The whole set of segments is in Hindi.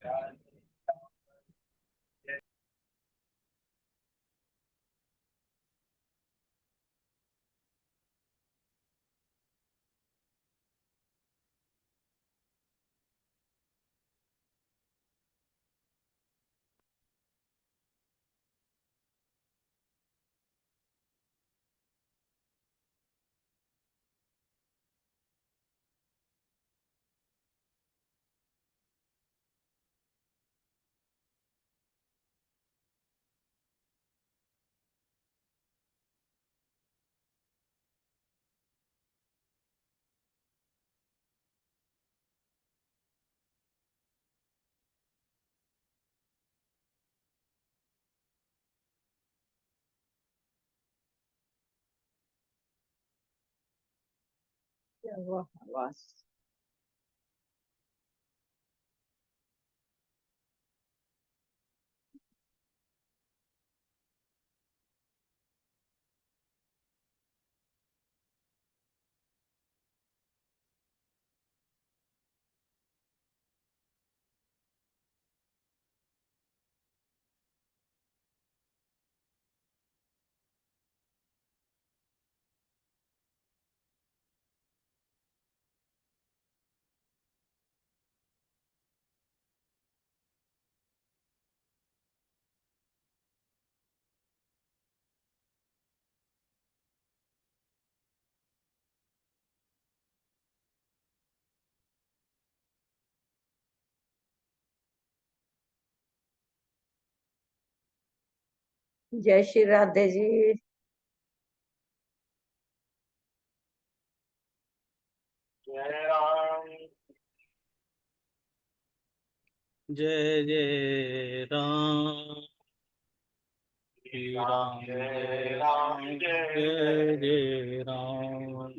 क्या हुआ आवाज? जय श्री राधे जी। जय राम। जय जय राम। श्री राम जय राम जय जय राम।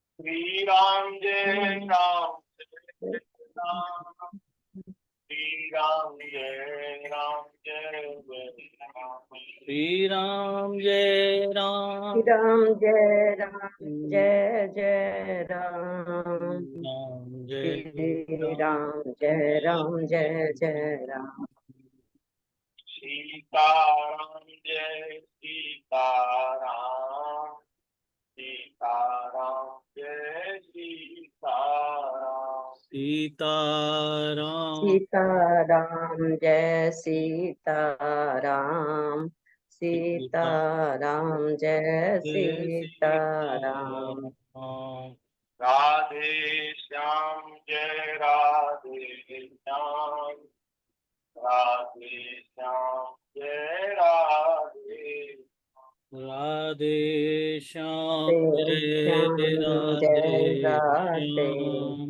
श्री राम जय राम जय राम। श्री राम जय राम जय जय राम। श्री राम जय राम। श्री राम जय राम जय जय राम। राम जय श्री राम। राम जय राम जय जय राम। सीताराम जय सीताराम। सीताराम जय सीताराम। सीताराम सीताराम जय सीताराम। सीताराम जय जय सीताराम। सीताराम। राधे श्याम जय राधे श्याम। राधे श्याम जय राधे। राधे श्याम जय श्याम राधे जय राधे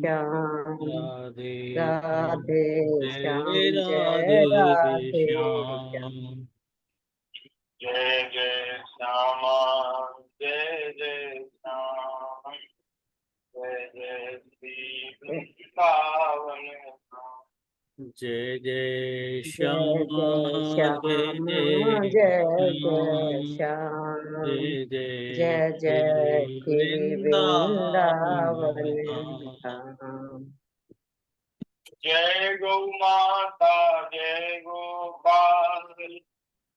श्याम। श्याम। राधे राधे श्याम जय जय राधे राधे श्याम। श्याम। जय जय श्यामा जय जय श्याम। जय जय श्री वृंदावन धाम। जय जय जय श्याम जय जय श्याम जय जय जय श्याम। श्याम। जय जय जय जय श्री श्री वृंदावन वृंदावन धाम। धाम। जय गौ माता जय गोपाल।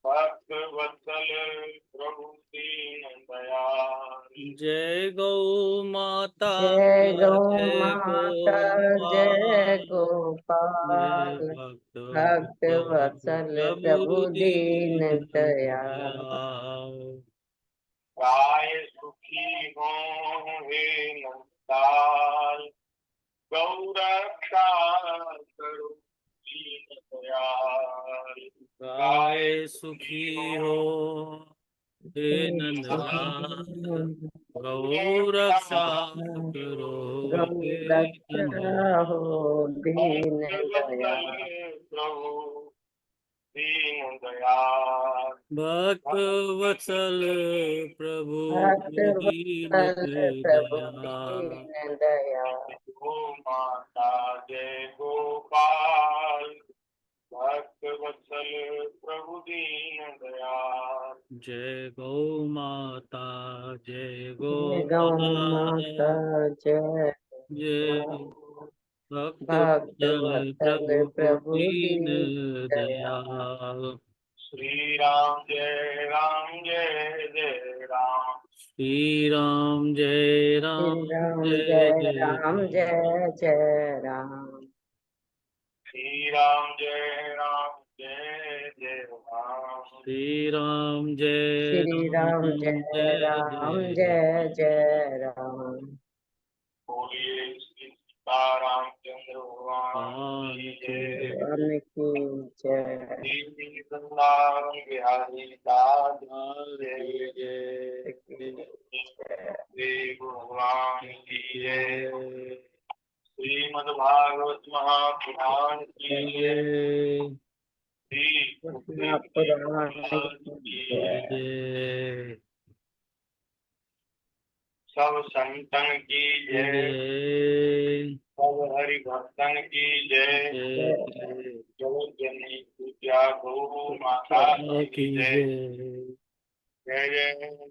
भक्त वत्सल प्रभु दीन दयाल। जय गौ माता जय गौ जय माता जय गोपाल। जय गोपाल। भक्त भक्त वत्सल प्रभु प्रभु दीन दीन दयाल। दयाल। गाय सुखी हो हे नंदलाल। गौ रक्षा करो दीन दयाल। गाय सुखी हो हे नंदलाल। गौ रक्षा करो गौ हे रक्षा नंदलाल। हो दीन वत्सल दयाल। प्रभु दीन दयाल। भक्त वत्सल प्रभु भक्त दीन वत्सल प्रभु दयाल। दीन दयाल। गो माता जय गोपाल। भक्त वत्सल प्रभु दीन दयाल। जय गौ माता जय जय गौ गोपाल। माता जय जय गो। भक्त भक्त वत्सल वत्सल प्रभु प्रभु दीन दीन दयाल। दयाल। श्री राम जय जय राम। श्री राम जय श्री राम राम जय जय जय राम राम। जय जय राम। श्री राम जय जय राम। श्री राम जय श्री राम राम जय जय राम जय जय राम। जय राम। बोलिए श्री सीतारामचंद्र भगवान भगवान की की जय। जय। भगवान की जय। श्री वृंदावन बिहारी लाल भगवान जय। की जय। श्री भगवान की की जय। जय। श्रीमद्भागवत महापुराण की की जय। जय। श्री पुराण की की की जय। जय। सब संतन की की जय। जय। सब हरि भक्तन की जय। जय जय। जगत जननी पूजा गौ माता माता की की जय। जय। जय जय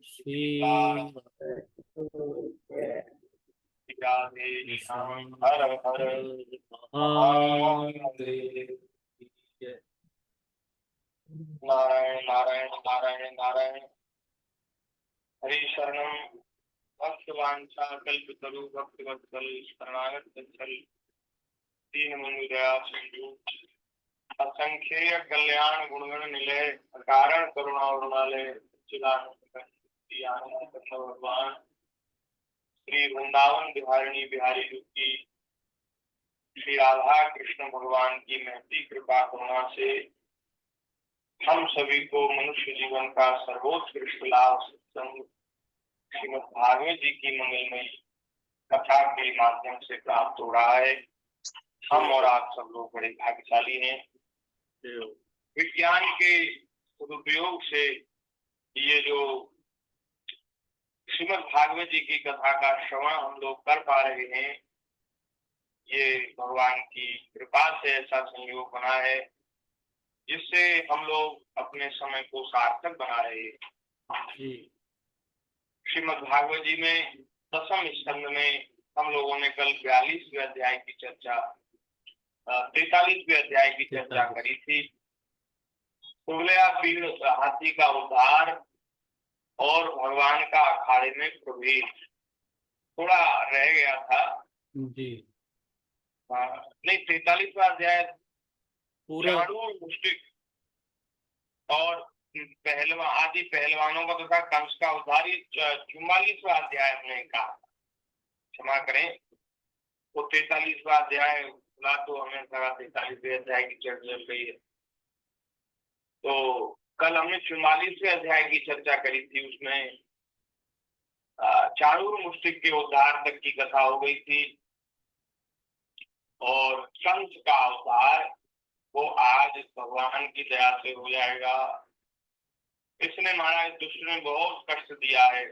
श्री श्री जय। राधे श्याम श्याम हर हर महादेव की जय। नारायण नारायण नारायण नारायण। हरि शरणम भक्तवांछा कल्पतरु भक्तवत्सल शरणागत वत्सल दीन बंधु दया सिंधु असंख्येय कल्याण गुणगण निलय अकारण करुणा उर्णालय चिदानंद भगवान श्री वृंदावन बिहारिणी बिहारी रूप की श्री राधा कृष्ण भगवान की महती कृपा करुणा से हम सभी को मनुष्य जीवन का सर्वोत्कृष्ट लाभ सत्संग श्रीमद् भागवत जी की मंगलमयी कथा के माध्यम से प्राप्त हो रहा है। हम और आप सब लोग बड़े भाग्यशाली हैं। विज्ञान के सदुपयोग से ये जो श्रीमद् भागवत जी की कथा का श्रवण हम लोग कर पा रहे हैं, ये भगवान की कृपा से ऐसा संयोग बना है जिससे हम लोग अपने समय को सार्थक बना रहे हैं। श्रीमद् भागवत जी में दसम स्कंद में हम लोगों ने कल 42वें अध्याय की चर्चा 43वें अध्याय की चर्चा करी थी। कुबलया पीड़ हाथी का उद्धार और भगवान का अखाड़े में प्रवेश थोड़ा रह गया था जी। नहीं, 43वां अध्याय पूरा चाणूर मुष्टिक और पहलवान आदि पहलवानों का तथा कंस का उद्धार, 44वां अध्याय हमने कहा, क्षमा करें। तो 43वां अध्याय ना तो हमें 43वें अध्याय की चर्चा चल रही है। तो कल हमने 44वें अध्याय की चर्चा करी थी, उसमें चाणूर मुष्टिक के उद्धार तक की कथा हो गई थी और कंस का उद्धार वो आज भगवान की दया से हो जाएगा। इसने महाराज दुष्ट ने बहुत कष्ट दिया है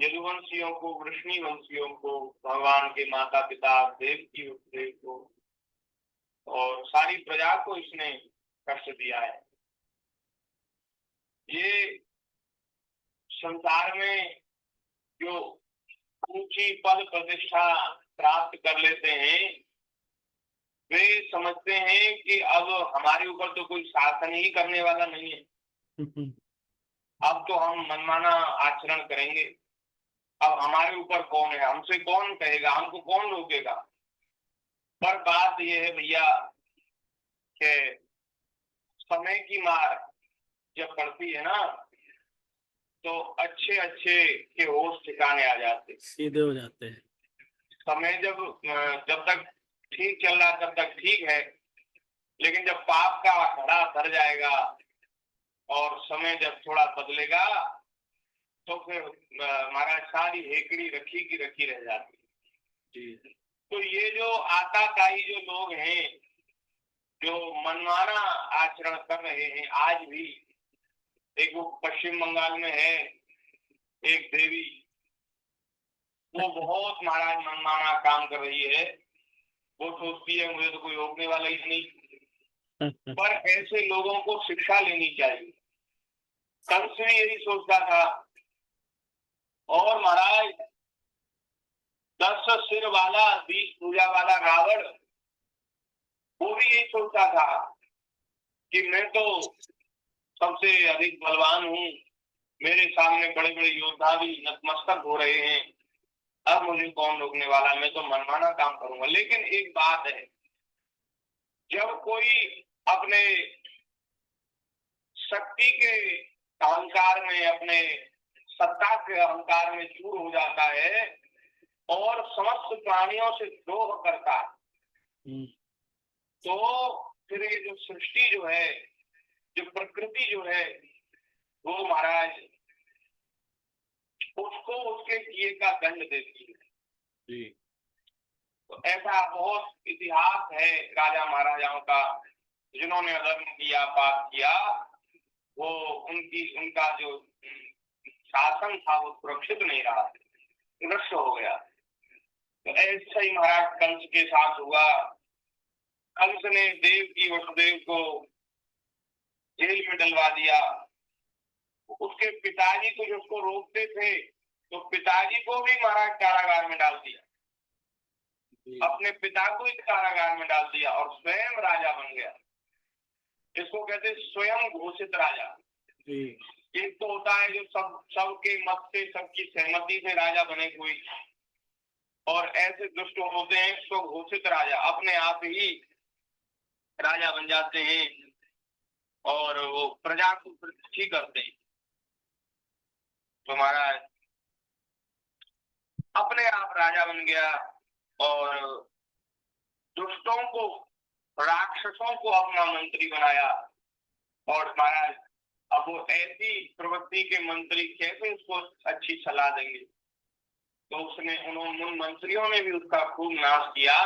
यदुवंशियों को, वृष्णि वंशियों को, भगवान के माता पिता देवकी उपदेव को और सारी प्रजा को इसने कष्ट दिया है। ये संसार में जो ऊंची पद प्रतिष्ठा प्राप्त कर लेते हैं वे समझते हैं कि अब हमारे ऊपर तो कोई शासन ही करने वाला नहीं है, अब तो हम मनमाना आचरण करेंगे, अब हमारे ऊपर कौन है, हमसे कौन कहेगा, हमको कौन रोकेगा। पर बात यह है भैया कि समय की मार जब पड़ती है ना तो अच्छे अच्छे के होश ठिकाने आ जाते, सीधे हो जाते हैं। समय जब तक ठीक चल रहा तब तक ठीक है, लेकिन जब पाप का घड़ा भर जाएगा और समय जब थोड़ा बदलेगा तो फिर हमारा सारी हेकड़ी रखी की रखी रह जाती। तो ये जो आताताई जो लोग हैं जो मनमाना आचरण कर रहे हैं आज भी, एक वो पश्चिम बंगाल में है एक देवी, वो बहुत महाराज मनमाना काम कर रही है। वो सोचती है मुझे तो कोई रोकने वाला ही नहीं, पर ऐसे लोगों को शिक्षा लेनी चाहिए। कंस भी यही सोचता था और महाराज 10 सिर वाला 20 भुजा वाला रावण वो भी यही सोचता था कि मैं तो सबसे अधिक बलवान हूँ, मेरे सामने बड़े बड़े योद्धा भी नतमस्तक हो रहे हैं, अब मुझे कौन रोकने वाला, मैं तो मनमाना काम करूंगा। लेकिन एक बात है, जब कोई अपने शक्ति के अहंकार में, अपने सत्ता के अहंकार में चूर हो जाता है और समस्त प्राणियों से द्रोह करता है, तो फिर ये जो सृष्टि जो है, जो प्रकृति जो है, वो महाराज उसको उसके किए का दंड देती है जी। तो ऐसा बहुत इतिहास है राजा महाराजाओं का, जिन्होंने अधर्म किया, पाप किया, वो उनका जो शासन था वो सुरक्षित नहीं रहा, नष्ट हो गया। तो ऐसा ही महाराज कंस के साथ हुआ। कंस ने देवकी वसुदेव को जेल में डलवा दिया। उसके पिताजी को जो उसको रोकते थे, तो पिताजी को भी महाराज कारागार में डाल दिया, अपने पिता को इस कारागार में डाल दिया और स्वयं राजा बन गया। इसको कहते स्वयं घोषित राजा। एक तो होता है जो सबके मत से, सबकी सहमति से राजा बने कोई, और ऐसे दुष्ट होते हैं स्वघोषित राजा, अपने आप ही राजा बन जाते हैं और वो प्रजा को प्रतिष्ठित करते हैं। तो महाराज अपने आप राजा बन गया और दुष्टों को, राक्षसों को अपना मंत्री बनाया। और महाराज अब वो ऐसी प्रवृत्ति के मंत्री कैसे उसको अच्छी सलाह देंगे, तो उन मंत्रियों ने भी उसका खूब नाश किया।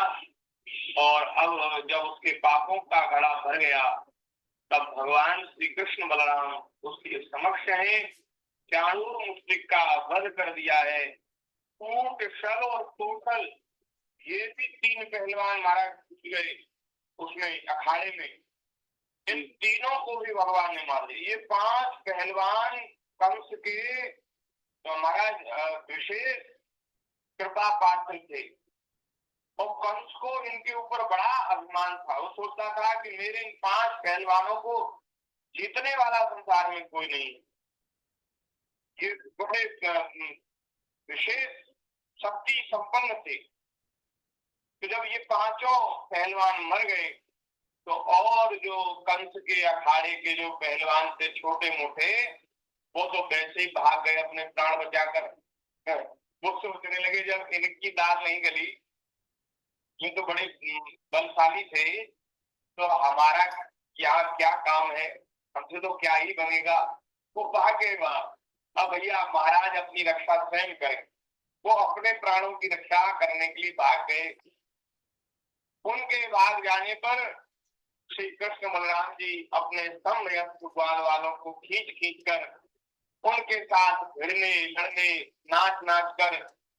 और अब जब उसके पापों का घड़ा भर गया, तब भगवान श्री कृष्ण बलराम उसके समक्ष है, चाणूर मुश्रिक का वध कर दिया है। ऊंट, शल और तोसल, ये भी 3 पहलवान महाराज गए उसमें अखाड़े में, इन तीनों को भी भगवान ने मार दिया। ये 5 पहलवान कंस के महाराज विशेष कृपा पात्र थे और कंस को इनके ऊपर बड़ा अभिमान था। वो सोचता था कि मेरे इन 5 पहलवानों को जीतने वाला संसार में कोई नहीं। ये बड़े विशेष शक्ति संपन्न थे। तो जब ये 5 पहलवान मर गए, तो और जो कंस के अखाड़े के जो पहलवान थे छोटे मोटे, वो तो वैसे ही भाग गए अपने प्राण बचाकर। वो सोचने लगे जब इनकी दाल नहीं गली, ये तो बड़े बलशाली थे, तो हमारा क्या काम है, हमसे तो क्या ही बनेगा। वो भागे वहां। अब भैया महाराज अपनी रक्षा स्वयं करें, वो अपने प्राणों की रक्षा करने के लिए भाग गए। उनके भाग जाने पर श्री कृष्ण बलराम जी अपने समयस्क ग्वाल वालों को खींच कर उनके साथ भिड़ने, लड़ने, नाच कर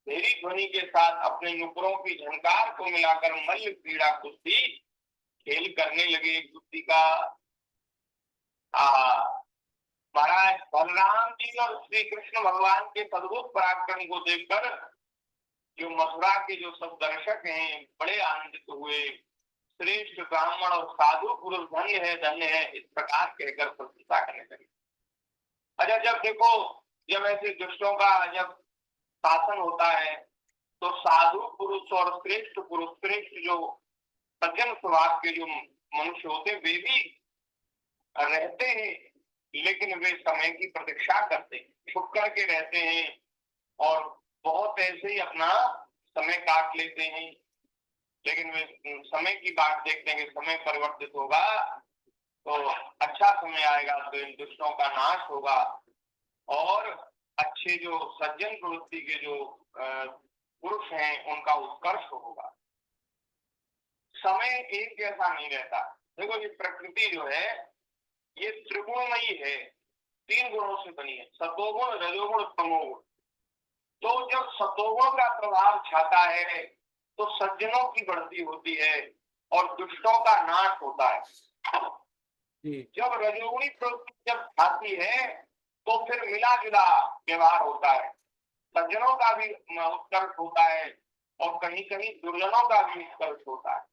मेरी ध्वनि के साथ अपने नुपुरों की झनकार को मिलाकर मल्ल क्रीड़ा कुश्ती खेल करने लगे। कुश्ती का महाराज बलराम जी और श्री कृष्ण भगवान के अद्भुत पराक्रम को देखकर जो मथुरा के जो सब दर्शक हैं बड़े आनंदित हुए। श्रेष्ठ ब्राह्मण और साधु पुरुष धन्य है इस प्रकार कहकर प्रशंसा करने लगे। अच्छा, जब देखो, जब ऐसे दुष्टों का जब शासन होता है, तो साधु पुरुष और श्रेष्ठ पुरुष, श्रेष्ठ जो सज्जन स्वभाव के जो मनुष्य होते, वे भी रहते हैं, लेकिन वे समय की प्रतीक्षा करते हैं, छुप करके रहते हैं और बहुत ऐसे ही अपना समय काट लेते हैं। लेकिन वे समय की बात देखते हैं कि समय परिवर्तित होगा तो अच्छा समय आएगा, तो इन दुष्टों का नाश होगा और अच्छे जो सज्जन प्रवृत्ति के जो पुरुष हैं उनका उत्कर्ष होगा। समय एक जैसा नहीं रहता। देखो, ये प्रकृति जो है ये त्रिगुणमयी है, 3 गुणों से बनी है, सतोगुण, रजोगुण, तमोगुण। तो जब सतोगुण का प्रभाव छाता है तो सज्जनों की बढ़ती होती है और दुष्टों का नाश होता है। जब रजोगुणी प्रवृत्ति जब छाती है तो फिर मिला जुला व्यवहार होता है, सज्जनों का भी उत्कर्ष होता है और कहीं कहीं दुर्जनों का भी उत्कर्ष होता है।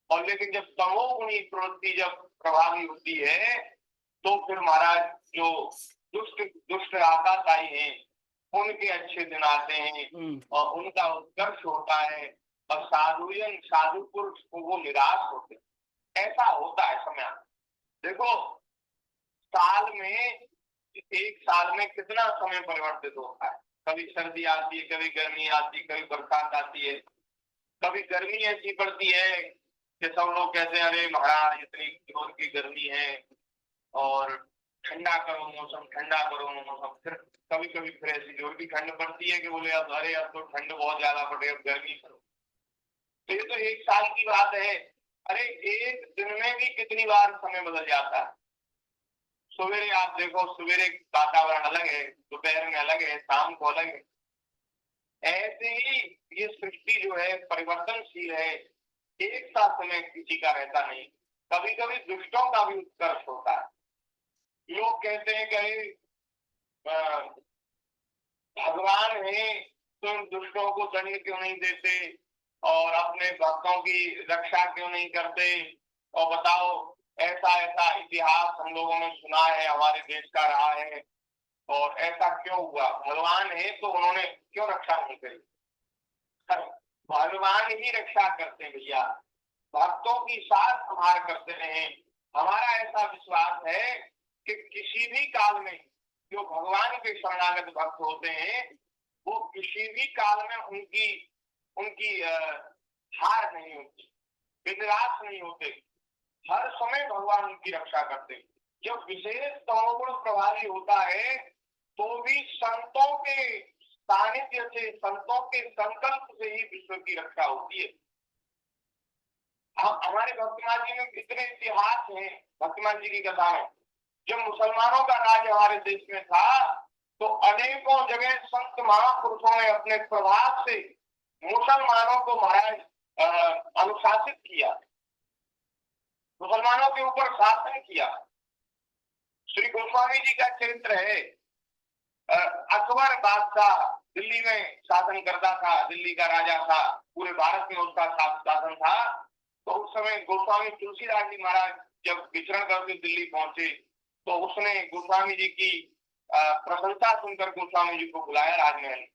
और लेकिन जब तमोगुणी प्रवृत्ति जब प्रभावी होती है तो फिर महाराज जो दुष्ट दुष्ट आकाशाई हैं उनके अच्छे दिन आते हैं और उनका उत्कर्ष होता है और साधु पुरुष को वो निराश होते हैं। ऐसा होता है समय। देखो साल में, एक साल में कितना समय परिवर्तित होता है। कभी सर्दी आती है, कभी गर्मी आती है, कभी बरसात आती है, कभी गर्मी ऐसी पड़ती है कि सब लोग कहते हैं अरे महाराज इतनी जोर की गर्मी है और ठंडा करो मौसम, ठंडा करो मौसम। फिर कभी कभी फिर ऐसी जोर की ठंड पड़ती है कि बोले अब अरे अब तो ठंड बहुत ज्यादा पड़े, अब गर्मी करो। तो ये तो एक साल की बात है। अरे एक दिन में भी कितनी बार समय बदल जाता है। सवेरे आप देखो, सवेरे वातावरण अलग है, दोपहर में अलग है, शाम को अलग है। ऐसे ही ये सृष्टि जो है परिवर्तनशील है, एक सा समय किसी का रहता नहीं। कभी कभी दुष्टों का भी उत्कर्ष होता है। लोग कहते हैं कि भगवान है तो इन दुष्टों को दंड क्यों नहीं देते और अपने भक्तों की रक्षा क्यों नहीं करते। और बताओ ऐसा ऐसा इतिहास हम लोगों ने सुना है, हमारे देश का रहा है, और ऐसा क्यों हुआ। भगवान है तो उन्होंने क्यों रक्षा नहीं करी। भगवान ही रक्षा करते हैं भैया, भक्तों की साथ संभाल करते हैं। हमारा ऐसा विश्वास है कि किसी भी काल में जो भगवान के शरणागत भक्त होते हैं वो किसी भी काल में उनकी हार नहीं होती, निराश नहीं होते। हर समय भगवान उनकी रक्षा करते हैं। जब विशेष तमोगुण प्रभावी होता है तो भी संतों के सानिध्य से, संतों के संकल्प से ही विश्व की रक्षा होती है। हमारे भक्तिमान जी में कितने इतिहास हैं। भक्तिमान जी की कथा में जब मुसलमानों का राज हमारे देश में था तो अनेकों जगह संत महापुरुषों ने अपने प्रभाव से मुसलमानों को महाराज अनुशासित किया, मुसलमानों के ऊपर शासन किया। श्री गोस्वामी जी का चरित्र है। अकबर बादशाह दिल्ली में शासन करता था, दिल्ली का राजा था, पूरे भारत में उसका शासन था। तो उस समय गोस्वामी तुलसीदास जी महाराज जब विचरण करके दिल्ली पहुंचे तो उसने गोस्वामी जी की प्रशंसा सुनकर गोस्वामी जी को बुलाया राजमहल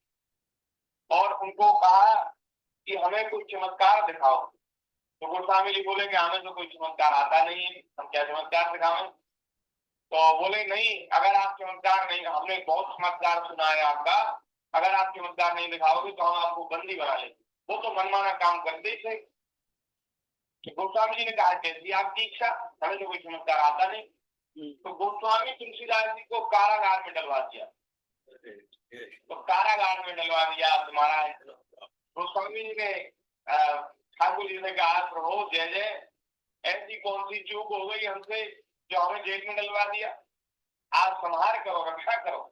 और उनको कहा कि हमें कोई चमत्कार दिखाओ। तो गोस्वामी जी बोले कि हमें तो कोई चमत्कार आता नहीं है, हम क्या चमत्कार दिखावें। तो बोले नहीं, अगर आप चमत्कार नहीं, हमने बहुत चमत्कार सुना है आपका, अगर आप चमत्कार नहीं दिखाओगे तो हम आपको बंदी बना लेंगे। वो तो मनमाना काम करते थे। गोस्वामी जी ने कहा कैसी आपकी इच्छा, हमें तो कोई चमत्कार आता नहीं। तो गोस्वामी तुलसीदास जी को कारागार में डलवा दिया। तो कारागार में डलवा दिया तुम्हारा। गोस्वामी जी ने ठाकुर जी ने कहा प्रभु जय जय, ऐसी कौन सी चूक हो गई हमसे जो हमें जेल में डलवा दिया, आप संहार करो, रक्षा करो।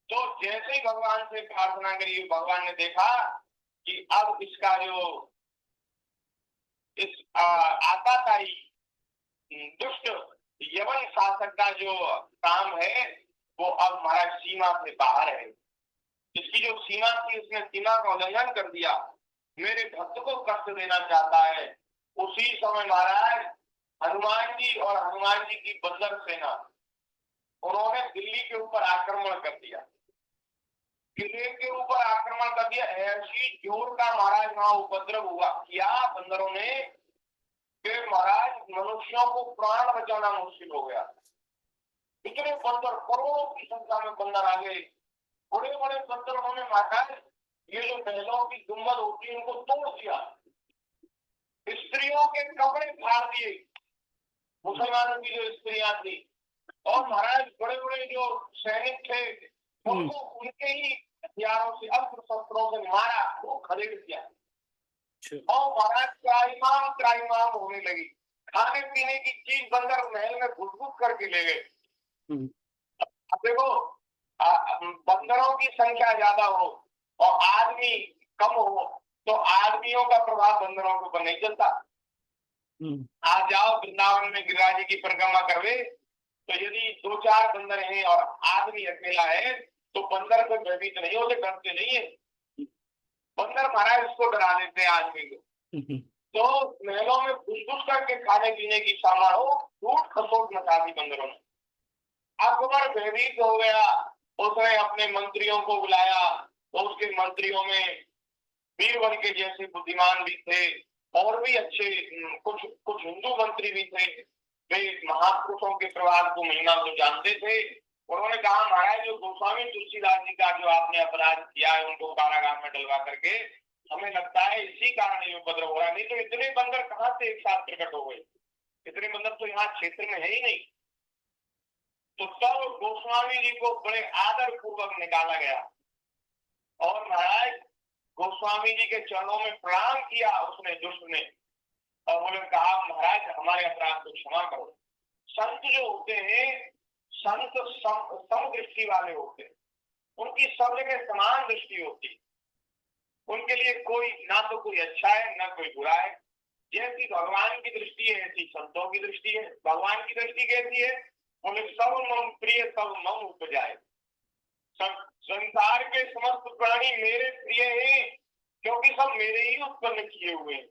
तो जैसे ही भगवान से प्रार्थना करी, भगवान ने देखा कि अब इसका जो इस आताताई दुष्ट यवन शासक का जो काम है वो अब महाराज सीमा से बाहर है। इसकी जो सीमा थी उसने सीमा का उल्लंघन कर दिया, मेरे भक्त को कष्ट देना चाहता है। उसी समय महाराज हनुमान जी और हनुमान जी की बंदर सेना उन्होंने दिल्ली के ऊपर आक्रमण कर दिया, किले के ऊपर आक्रमण कर दिया। ऐसी जोर का महाराज वहां उपद्रव हुआ किया बंदरों ने कि महाराज मनुष्यों को प्राण बचाना मुश्किल हो गया। इतने बंदर, करोड़ों की संख्या में बंदर आ गए। बड़े बड़े बंदरों ने महाराज ये जो महिलाओं की गुम्बद होती है उनको तोड़ दिया, स्त्रियों के कपड़े फाड़ दिए, मुसलमानों की जो स्त्रियां थी। और महाराज बड़े बड़े जो सैनिक थे उनको उनके ही हथियारों से, अस्त्र शस्त्रों से मारा, वो खदेड़ दिया। और महाराज त्राईमाम होने लगी। खाने पीने की चीज बंदर महल में घुस करके ले गए। अब देखो बंदरों की संख्या ज्यादा हो और आदमी कम हो तो आदमियों का प्रभाव बंदरों के ऊपर नहीं चलता। आज जाओ वृंदावन में गिरिराज जी की परिक्रमा करवे तो यदि 2-4 बंदर हैं और आदमी अकेला है तो बंदर को भयभीत नहीं होते, डरते नहीं है। बंदर महाराज उसको डरा देते हैं आदमी को। तो महलों में घुस करके खाने पीने की सामान हो, टूट खसोट मचा दी बंदरों ने। अकबर भयभीत हो गया, उसने अपने मंत्रियों को बुलाया, तो उसके मंत्रियों में बीरबल के जैसे बुद्धिमान भी थे और भी अच्छे कुछ कुछ हिंदू मंत्री भी थे। वे महापुरुषों के प्रवाद को महिमा को जानते थे। उन्होंने कहा महाराज जो गोस्वामी तुलसीदास जी का जो आपने अपराध किया है उनको कारागार में डलवा करके, हमें लगता है इसी कारण ये उपद्रव हो रहा है, नहीं तो इतने बंदर कहाँ से एक साथ प्रकट हो गए, इतने बंदर तो यहाँ क्षेत्र में है ही नहीं। तो तब गोस्वामी जी को बड़े आदर पूर्वक निकाला गया और महाराज गोस्वामी जी के चरणों में प्रणाम किया उसने, दुष्ट ने, और उन्होंने कहा महाराज हमारे अपराध को क्षमा करो। संत जो होते हैं, संत समदृष्टि वाले होते हैं, उनकी सब जगह समान दृष्टि होती है, उनके लिए कोई ना तो कोई अच्छा है ना कोई बुरा है। जैसी भगवान की दृष्टि है ऐसी संतों की दृष्टि है। भगवान की दृष्टि कैसी है? उन्हें सब मम प्रिय सब मम उपजाए। संसार के समस्त प्राणी मेरे प्रिय हैं क्योंकि सब मेरे ही उत्पन्न किए हुए हैं,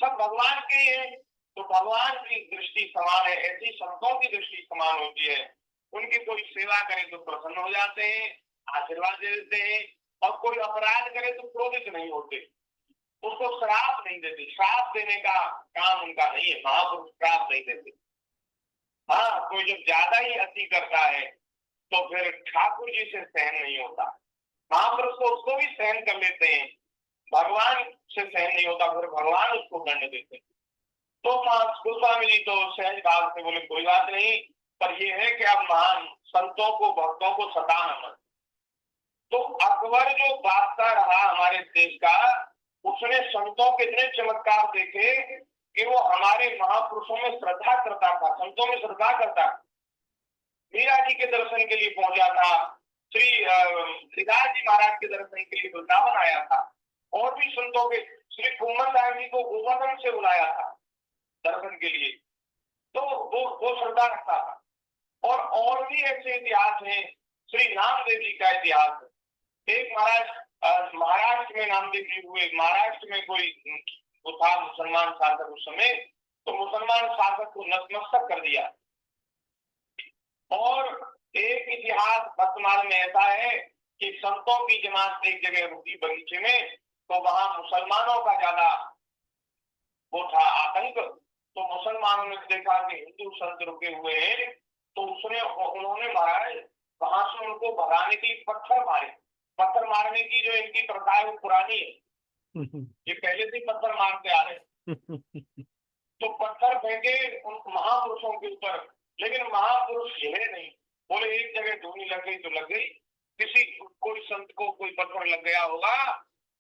सब भगवान के ही हैं। तो भगवान की दृष्टि समान है, ऐसी संतों की दृष्टि समान होती है। उनकी कोई सेवा करे तो प्रसन्न हो जाते हैं, आशीर्वाद दे देते हैं, और कोई अपराध करे तो क्रोधित नहीं होते, उसको श्राप नहीं देते। श्राप देने का काम उनका नहीं है, महापुरुष श्राप नहीं देते। हाँ, कोई जब ज्यादा ही अति करता है तो फिर ठाकुर जी से सहन नहीं होता, महापुरुष तो उसको भी सहन कर लेते हैं, भगवान से सहन नहीं होता, फिर भगवान उसको दंड देते हैं। तो गोस्वामी जी तो सहज भाव से बोले कोई बात नहीं, पर यह है कि आप महान संतों को भक्तों को सताना मत। तो अकबर जो बादशाह रहा हमारे देश का, उसने संतों के इतने चमत्कार देखे कि वो हमारे महापुरुषों में श्रद्धा करता था, संतों में श्रद्धा करता। मीरा जी के दर्शन के लिए पहुंचा था, श्री श्रीदास जी महाराज के दर्शन के लिए वृंदावन आया था, और भी संतों के, श्री कुमन साहब जी को गोवर्धन से बुलाया था दर्शन के लिए, तो वो श्रद्धा रखता था। और भी ऐसे इतिहास हैं, श्री नामदेव जी का इतिहास है। एक महाराज महाराष्ट्र में नामदेव जी हुए, महाराष्ट्र में कोई वो था मुसलमान शासक उस समय, तो मुसलमान शासक को नतमस्तक कर दिया। और एक इतिहास वर्तमान में ऐसा है कि संतों की जमात एक जगह रुकी बगीचे में, तो वहां मुसलमानों का ज्यादा वो था आतंक। तो मुसलमानों ने देखा कि हिंदू संत रुके हुए हैं, तो उन्होंने महाराज वहां से उनको भगाने की पत्थर मारे। पत्थर मारने की जो इनकी प्रथा है वो पुरानी है, ये पहले से पत्थर मारते आ रहे। तो पत्थर फेंके उन महापुरुषों के ऊपर, लेकिन महापुरुष हिले नहीं, बोले एक जगह धूनी लग गई तो लग गई, किसी कोई संत को कोई पत्थर लग गया होगा।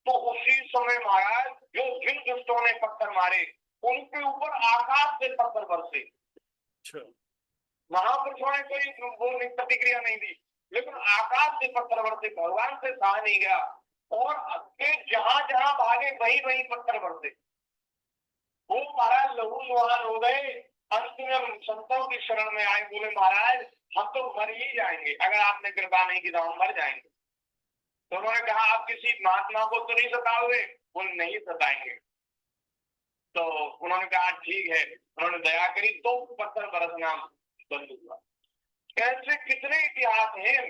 तो उसी समय महाराज जो जिन दुष्टों ने पत्थर मारे उनके ऊपर आकाश से पत्थर बरसे। महापुरुषों ने कोई वो प्रतिक्रिया नहीं दी, लेकिन आकाश से पत्थर बरसे, भगवान से सहा नहीं गया, और जहां जहां भागे वही वही पत्थर बरसे। वो महाराज लहू लुहान हो गए। अंत में हम संतों की शरण में आए, बोले महाराज हम तो मर ही जाएंगे, अगर आपने कृपा नहीं की तो हम मर जाएंगे। तो उन्होंने कहा आप किसी महात्मा को तो नहीं सताओगे? वो नहीं सताएंगे। तो उन्होंने कहा ठीक है, उन्होंने दया करी तो पत्थर बरसना बंद हुआ। ऐसे कितने इतिहास हैं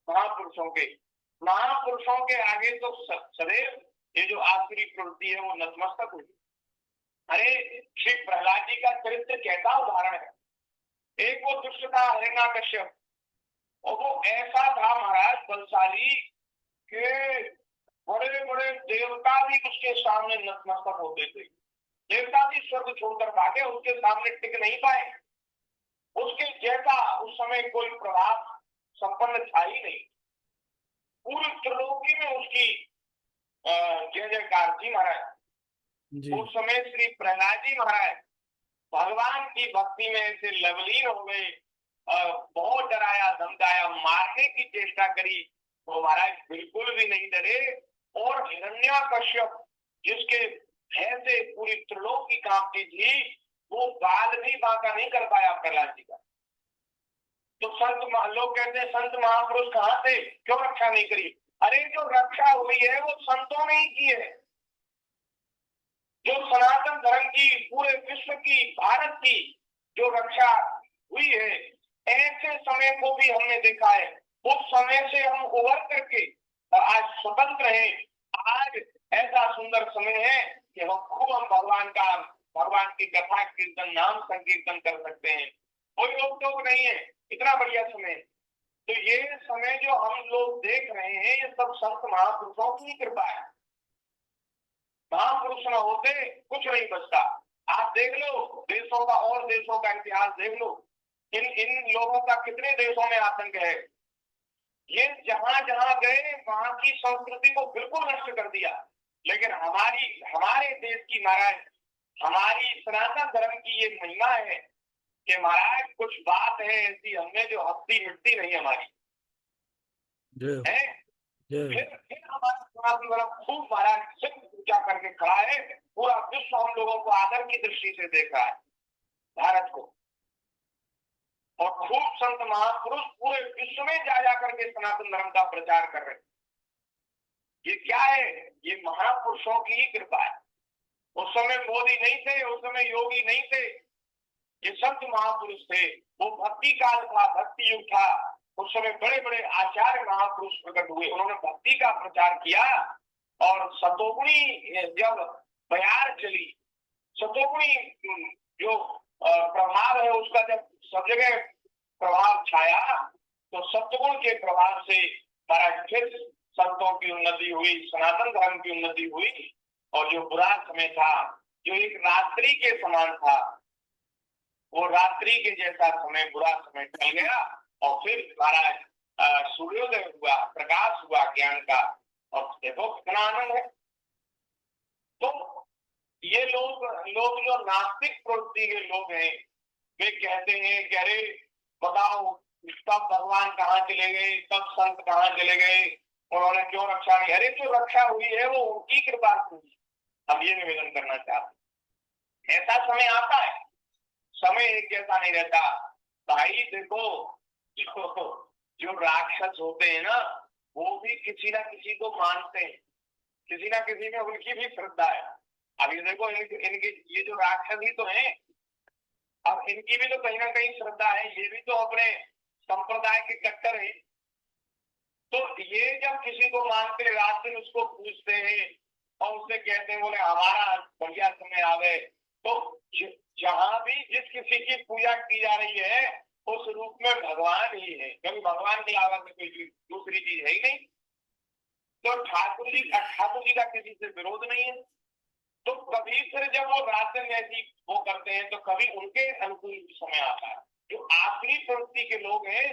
महापुरुषों के। महापुरुषों के आगे तो सदैव ये जो आखिरी प्रवृत्ति है वो नतमस्तक हुई। अरे श्री प्रहलाद जी का चरित्र कैसा उदाहरण है। एक वो दुष्ट था हिरण्यकश्यप, और वो ऐसा था महाराज बलशाली कि बड़े बड़े देवता भी उसके सामने नतमस्तक होते थे। देवता भी स्वर्ग छोड़कर भागे, उसके सामने टिक नहीं पाए। उसके जैसा उस समय कोई प्रभाव संपन्न था ही नहीं। पूरी त्रिलोकी में उसकी जय जयकार थी महाराज। उस समय श्री प्रहलाद जी महाराज भगवान की भक्ति में ऐसे लवलीन हो गए, बहुत डराया धमकाया, मारने की चेष्टा करी, तो महाराज बिल्कुल भी नहीं डरे। और हिरण्यकश्यप जिसके भय से पूरी त्रिलोकी कांपती थी, वो बाल भी बांका नहीं कर पाया प्रहलाद जी का। तो संत लोग कहते हैं संत महापुरुष कहाँ थे, क्यों रक्षा नहीं करी? अरे जो रक्षा हुई है वो संतों ने ही की है। जो सनातन धर्म की, पूरे विश्व की, भारत की जो रक्षा हुई है, ऐसे समय को भी हमने देखा है। उस समय से हम उभर करके आज स्वतंत्र हैं। आज ऐसा सुंदर समय है कि हम खूब भगवान की कथा कीर्तन, नाम संकीर्तन कर सकते हैं। कोई रोक टोक नहीं है, इतना बढ़िया समय। तो ये समय जो हम लोग देख रहे हैं, ये सब संत महापुरुषों की कृपा है। महापुरुष न होते कुछ नहीं बचता। आप देख लो देशों का, और देशों का इतिहास देख लो। इन लोगों का कितने देशों में आतंक है। ये जहां जहां गए वहां की संस्कृति को बिल्कुल नष्ट कर दिया। लेकिन हमारे देश की महाराज, हमारी सनातन धर्म की ये महिमा है कि महाराज कुछ बात है ऐसी हमने जो हफ्ती मिटती नहीं हमारी है। फिर हमारा सनातन धर्म खूब महाराज सिर्फ पूजा करके खड़ा है। पूरा विश्व हम लोगों को आदर की दृष्टि से देख रहा है, भारत को। और खूब संत महापुरुष पूरे विश्व में जा करके सनातन धर्म का प्रचार कर रहे हैं। ये क्या है? ये महापुरुषों की ही कृपा है। उस समय मोदी नहीं थे, उस समय योगी नहीं थे, ये संत महापुरुष थे। वो भक्ति काल था, भक्ति युग था। उस समय बड़े बड़े आचार्य महापुरुष प्रकट हुए, उन्होंने भक्ति का प्रचार किया। और सतोगुणी जब बयार चली, सतोगुणी जो प्रभाव है उसका जब सब जगह प्रभाव छाया, तो सत्वगुण के प्रभाव से महाराज फिर संतों की उन्नति हुई, सनातन धर्म की उन्नति हुई। और जो बुरा समय था, जो एक रात्रि के समान था, वो रात्रि के जैसा समय, बुरा समय टल गया। और फिर महाराज सूर्योदय हुआ, प्रकाश हुआ ज्ञान का। और देखो कितना आनंद है। तो ये लोग जो नास्तिक प्रवृत्ति के लोग हैं, वे कहते हैं कि अरे बताओ तब भगवान कहाँ चले गए, तब संत कहाँ चले गए, उन्होंने क्यों रक्षा नहीं। अरे जो रक्षा हुई है वो उनकी कृपा से हुई। हम ये निवेदन करना चाहते हैं। ऐसा समय आता है, समय एक जैसा नहीं रहता भाई। देखो जो राक्षस होते हैं ना, वो भी किसी ना किसी को मानते हैं, किसी ना किसी में उनकी भी श्रद्धा है। अब ये देखो इनके ये जो राक्षस ही तो हैं, अब इनकी भी तो कहीं ना कहीं श्रद्धा है। ये भी तो अपने संप्रदाय के कट्टर हैं। तो ये जब किसी को मानते, रात दिन उसको पूछते हैं और उससे कहते हैं बोले हमारा बढ़िया समय आवे, तो जहां भी जिस किसी की पूजा की जा रही है उस रूप में भगवान ही है, क्योंकि भगवान के अलावा कोई दूसरी चीज है ही नहीं। तो ठाकुर जी का किसी से विरोध नहीं है। तो कभी फिर जब वो रात दिन ऐसी वो करते हैं तो कभी उनके अनुकूल भी समय आता है। जो आखिरी प्रवृत्ति के लोग हैं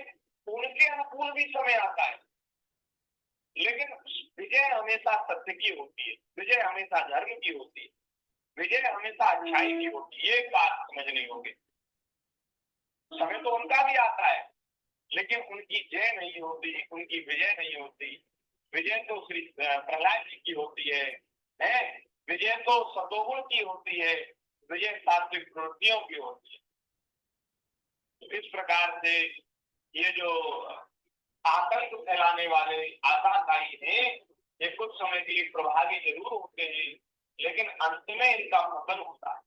उनके अनुकूल भी समय आता है। लेकिन विजय हमेशा सत्य की होती है, विजय हमेशा धर्म की होती है, विजय हमेशा अच्छाई की होती है। ये बात समझनी होगी। समय तो उनका भी आता है, लेकिन उनकी जय नहीं होती, उनकी विजय नहीं होती। विजय तो श्री प्रहलाद जी की होती है। विजय तो सतोगुण की होती है, विजय सात्विक प्रवृत्तियों की होती है। तो इस प्रकार से ये जो आतंक फैलाने वाले आताताई हैं, ये कुछ समय के लिए प्रभावी जरूर होते हैं, लेकिन अंत में इनका पतन होता है।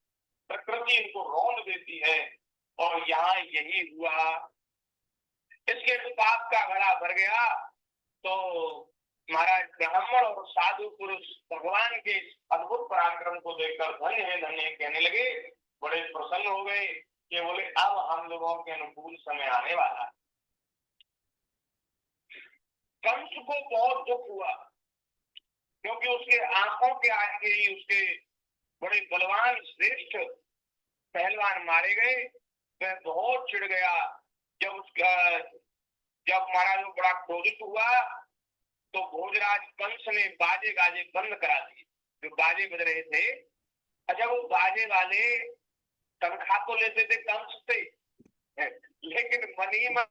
प्रकृति इनको रौंद देती है। और यहाँ यही हुआ। इसके पाप का घड़ा भर गया तो महाराज ब्राह्मण और साधु पुरुष भगवान के अद्भुत पराक्रम को देखकर धन्य है धन्य कहने लगे। बड़े प्रसन्न हो गए कि बोले अब हम लोगों के अनुकूल समय आने वाला। कंस को बहुत दुख हुआ, क्योंकि उसके आंखों के आगे ही उसके बड़े बलवान श्रेष्ठ पहलवान मारे गए। वह बहुत चिढ़ गया। जब महाराज बड़ा क्रोधित हुआ तो भोजराज कंस ने बाजे गाजे बंद करा दिए। जो बाजे बज रहे थे, अच्छा वो बाजे वाले तनख्वाह तो लेते थे कंस से, लेकिन मनी में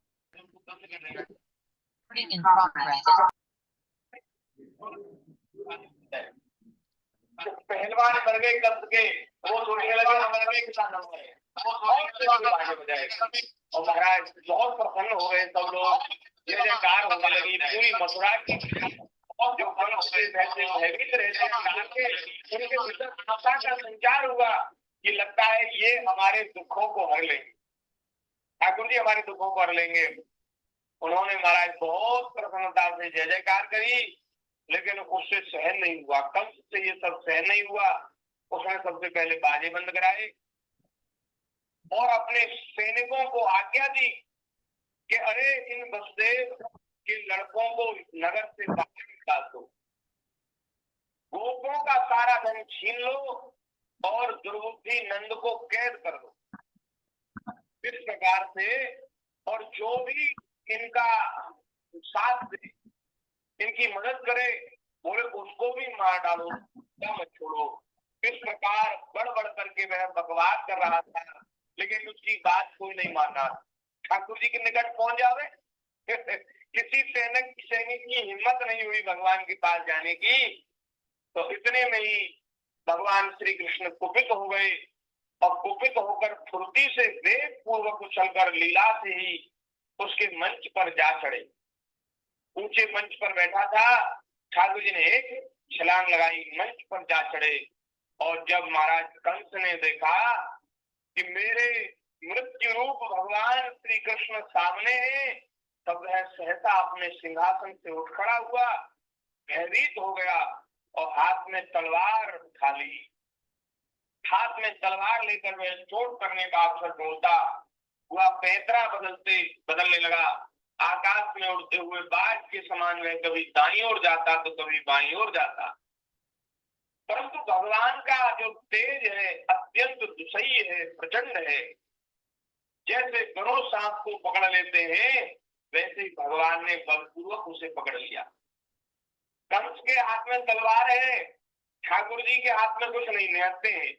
पहलवान मर गए कंस के, वो सोचने लगे हमारे किसान है, बाजे बजाए। और महाराज बहुत प्रसन्न हो गए सब लोग, जय जयकार होने लगी। पूरी मथुरा की और जो मन से भयभीत रहते हैं उनके भीतर आशा का संचार हुआ कि लगता है ये हमारे दुखों को हर लेंगे, ठाकुर जी हमारे दुखों को हर लेंगे। उन्होंने महाराज बहुत प्रसन्नता से जय जयकार करी, लेकिन उससे सहन नहीं हुआ, कंस से ये सब सहन नहीं हुआ। उसने सबसे पहले बाजे बंद कराए और अपने सैनिकों को आज्ञा दी कि अरे इन वसुदेव के लड़कों को नगर से बाहर निकाल दो, गोपों का सारा धन छीन लो और दुर्बुद्धि नंद को कैद कर दो। इस प्रकार से, और जो भी इनका साथ दे, इनकी मदद करे, बोले उसको भी मार डालो, मत छोड़ो। इस प्रकार बढ़ बढ़ करके वह बकवास कर रहा था, लेकिन उसकी बात कोई नहीं मान रहा। ठाकुर जी के निकट पहुंच जावे किसी सैनिक की हिम्मत नहीं हुई भगवान के पास जाने की। तो इतने में ही भगवान श्री कृष्ण कुपित हो गए और कुपित होकर फुर्ती से वेग पूर्वक उछलकर लीला से ही उसके मंच पर जा चढ़े। ऊंचे मंच पर बैठा था, ठाकुर जी ने एक छलांग लगाई, मंच पर जा चढ़े। और जब महाराज कंस ने देखा कि मेरे मृत्यु रूप भगवान श्री कृष्ण सामने है, तब वह सहसा अपने सिंहासन से उठ खड़ा हुआ, भयभीत हो गया और हाथ में तलवार उठा ली। हाथ में तलवार लेकर वह चोट करने का अवसर ढूंढता हुआ पैतरा बदलने लगा। आकाश में उड़ते हुए बाज के समान वह कभी दाईं ओर जाता तो कभी बाईं ओर जाता। परंतु भगवान का जो तेज है अत्यंत दुसह्य है, प्रचंड है। जैसे गरुड़ सांप को पकड़ लेते हैं, वैसे ही भगवान ने बलपूर्वक उसे पकड़ लिया। कंस के हाथ में तलवार है, ठाकुर जी के हाथ में कुछ नहीं, निहत्ते हैं,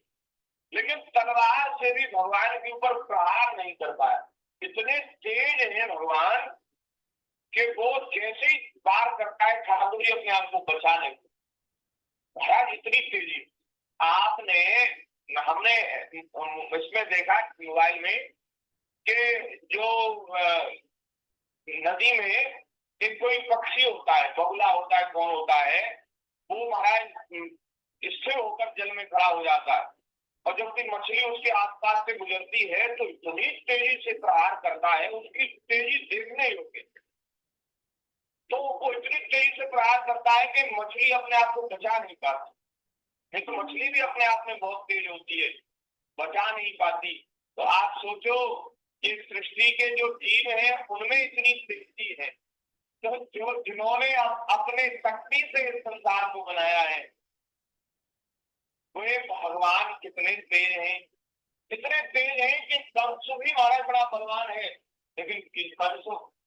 लेकिन तलवार से भी भगवान के ऊपर प्रहार नहीं कर पाया। इतने तेज है भगवान कि वो जैसे ही वार करता है, ठाकुर जी अपने आप को बचा लेते। महाराज इतनी तेजी हमने इसमें देखा मोबाइल में कि जो नदी में एक कोई पक्षी होता है, बगुला होता है, कौन होता है, वो महाराज स्थिर होकर जल में खड़ा हो जाता है, और जब भी मछली उसके आसपास से गुजरती है तो इतनी तेजी से प्रहार करता है, उसकी तेजी देखने योग्य। तो वो इतनी तेजी से प्रहार करता है कि मछली अपने आप को बचा नहीं पाती। नहीं तो मछली भी अपने आप में बहुत तेज होती है, बचा नहीं पाती। तो आप सोचो कि सृष्टि के जो जीव हैं उनमें इतनी तेजी है, तो जो जिन्होंने अपने शक्ति से इस संसार को बनाया है, वे भगवान कितने तेज हैं। इतने तेज हैं कि कंस भी हमारा बड़ा बलवान है, लेकिन कंस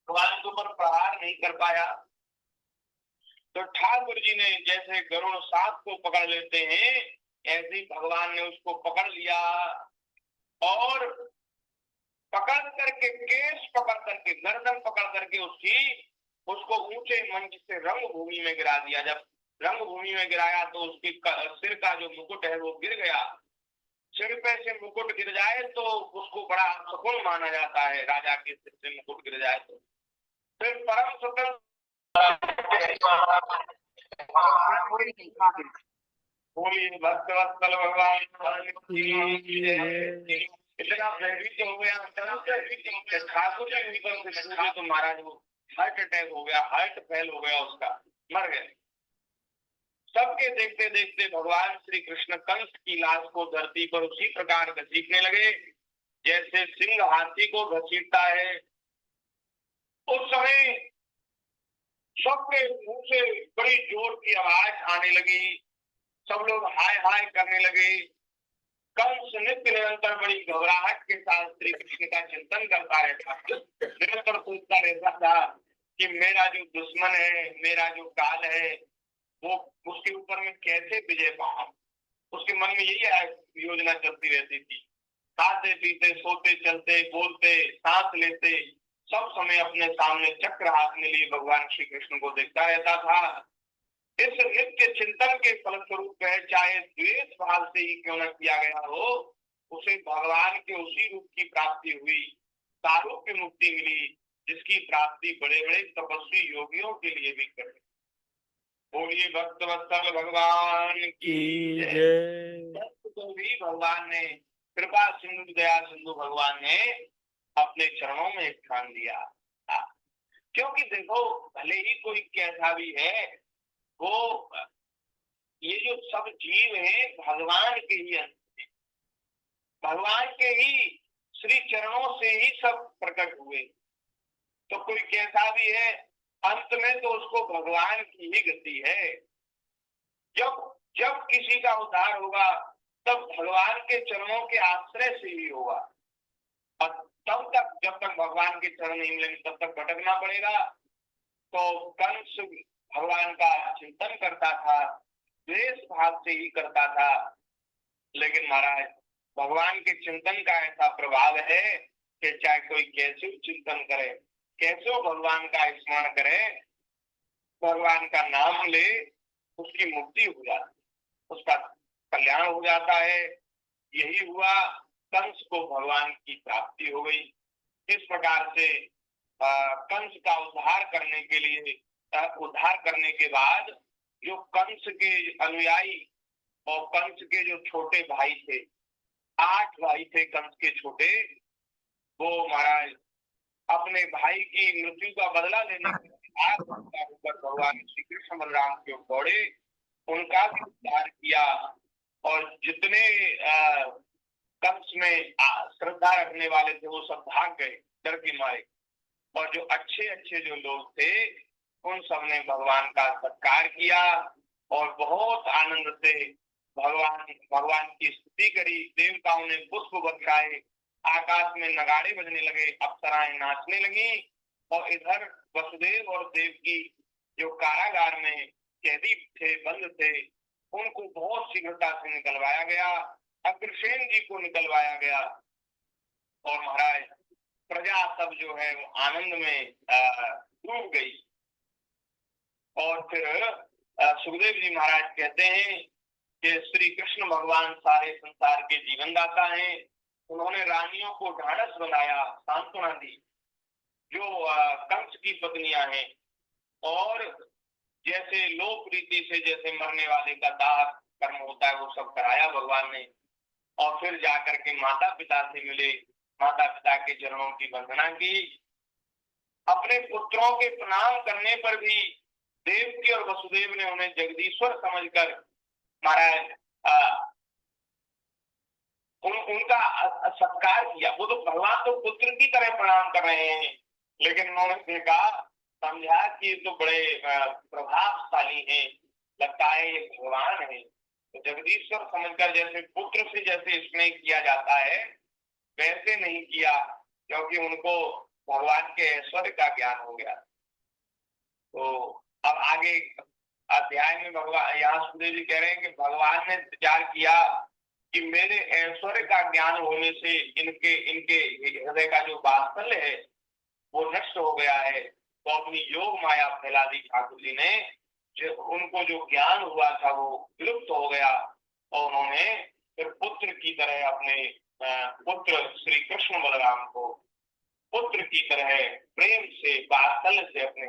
भगवान के ऊपर प्रहार नहीं कर पाया। तो ठाकुर जी ने जैसे गरुड़ सांप को पकड़ लेते हैं, ऐसे भगवान ने उसको पकड़ लिया और पकड़ करके केश पकड़ करके गर्दन पकड़ करके उसको ऊंचे मंच से रंगभूमि में गिरा दिया। जब रंगभूमि में गिराया तो उसकी सिर का जो मुकुट है वो गिर गया। सिर पे से मुकुट गिर जाए तो उसको बड़ा सुकून माना जाता है, राजा के सिर से मुकुट गिर जाए तो। फिर परम स्वतंत्र भक्तवत्सल भगवान इतना भयभीत हो गया, ठाकुर जी तो महाराज वो हार्ट अटैक हो गया, हार्ट फेल हो गया, उसका मर गए। सबके देखते देखते भगवान श्री कृष्ण कंस की लाश को धरती पर उसी प्रकार घसीटने लगे जैसे सिंह हाथी को घसीटता है। उस समय सबके मुंह से बड़ी जोर की आवाज आने लगी, सब लोग हाय हाय करने लगे। कंस नित्य निरंतर बड़ी घबराहट के साथ श्री कृष्ण का चिंतन करता रहता, निरंतर सोचता रहता था कि मेरा जो दुश्मन है, मेरा जो काल है, वो उसके ऊपर में कैसे विजय पाऊं। उसके मन में यही योजना चलती रहती थी। खाते पीते सोते चलते बोलते सांस लेते सब समय अपने सामने चक्र हाथ में लिए भगवान श्री कृष्ण को देखता रहता था। इस नित्य चिंतन के फलस्वरूप चाहे द्वेष भाव से ही क्यों न किया गया हो, उसे भगवान के उसी रूप की प्राप्ति हुई, सारूप्य मुक्ति मिली, जिसकी प्राप्ति बड़े बड़े तपस्वी योगियों के लिए भी कर बोलिए भक्त वत्सल भगवान की की जय। जय। भक्त को भी भगवान ने कृपा सिंधु दया सिंधु भगवान ने अपने चरणों में स्थान दिया। हाँ, क्योंकि देखो भले ही कोई कैसा भी है, वो ये जो सब जीव हैं भगवान के ही अंश हैं। भगवान के ही श्री चरणों से ही सब प्रकट हुए। तो कोई कैसा भी है, अंत में तो उसको भगवान की ही गति है। जब जब किसी का उद्धार होगा तब भगवान के चरणों के आश्रय से ही होगा। और तब तक जब तक भगवान के चरण नहीं मिलेंगे तब तक भटकना पड़ेगा। तो कंस भगवान का चिंतन करता था, द्वेष भाव से ही करता था, लेकिन महाराज भगवान के चिंतन का ऐसा प्रभाव है कि चाहे कोई कैसे चिंतन करे, कैसे भगवान का स्मरण करे, भगवान का नाम ले, उसकी मुक्ति हो जाती, उसका कल्याण हो जाता है। यही हुआ, कंस को भगवान की प्राप्ति हो गई। इस प्रकार से कंस का उद्धार करने के लिए, उद्धार करने के बाद जो कंस के अनुयायी और कंस के जो छोटे भाई थे, 8 भाई थे कंस के छोटे, वो महाराज अपने भाई की मृत्यु का बदला लेने के बाद होकर भगवान श्री कृष्ण बलराम के ओर दौड़े, उनका भी उद्धार किया। और जितने कंस में श्रद्धा रखने वाले थे वो सब भाग गए डर के मारे, और जो अच्छे अच्छे जो लोग थे उन सब ने भगवान का सत्कार किया और बहुत आनंद से भगवान की स्तुति करी। देवताओं ने पुष्प बरसाए, आकाश में नगाड़े बजने लगे, अप्सराएं नाचने लगी, और इधर वसुदेव और देवकी जो कारागार में कैदी थे, बंद थे, उनको बहुत शीघ्रता से निकलवाया गया। अग्रसेन जी को निकलवाया गया, और महाराज प्रजा सब जो है वो आनंद में डूब गई। और फिर सुखदेव जी महाराज कहते हैं कि श्री कृष्ण भगवान सारे संसार के जीवन दाता हैं। उन्होंने रानियों को ढाढ़स बनाया, सांत्वना दी, जो कंस की पत्नियां हैं, और जैसे लोक रीति से जैसे मरने वाले का दाह कर्म होता है वो सब कराया भगवान ने। और फिर जाकर के माता पिता से मिले, माता पिता के चरणों की वंदना की। अपने पुत्रों के प्रणाम करने पर भी देवकी और वसुदेव ने उन्हें जगदीश्वर समझकर महाराज उनका सत्कार किया। वो तो भगवान तो पुत्र की तरह प्रणाम कर रहे हैं, लेकिन उन्होंने देखा, समझा कि तो बड़े प्रभावशाली हैं, लगता है ये भगवान है। तो जगदीश्वर समझकर जैसे पुत्र से जैसे स्नेह किया जाता है वैसे नहीं किया, क्योंकि उनको भगवान के ऐश्वर्य का ज्ञान हो गया। तो अब आगे अध्याय में भगवान, यहाँ सुखदेव जी कह रहे हैं कि भगवान ने विचार किया कि मेरे ऐश्वर्य का ज्ञान होने से इनके हृदय का जो वात्सल्य है वो नष्ट हो गया है। तो अपनी योग माया फैला दी ठाकुर जी ने, जो उनको जो ज्ञान हुआ था वो विलुप्त हो गया, और उन्होंने फिर पुत्र की तरह अपने पुत्र श्री कृष्ण बलराम को पुत्र की तरह प्रेम से वात्सल्य से अपने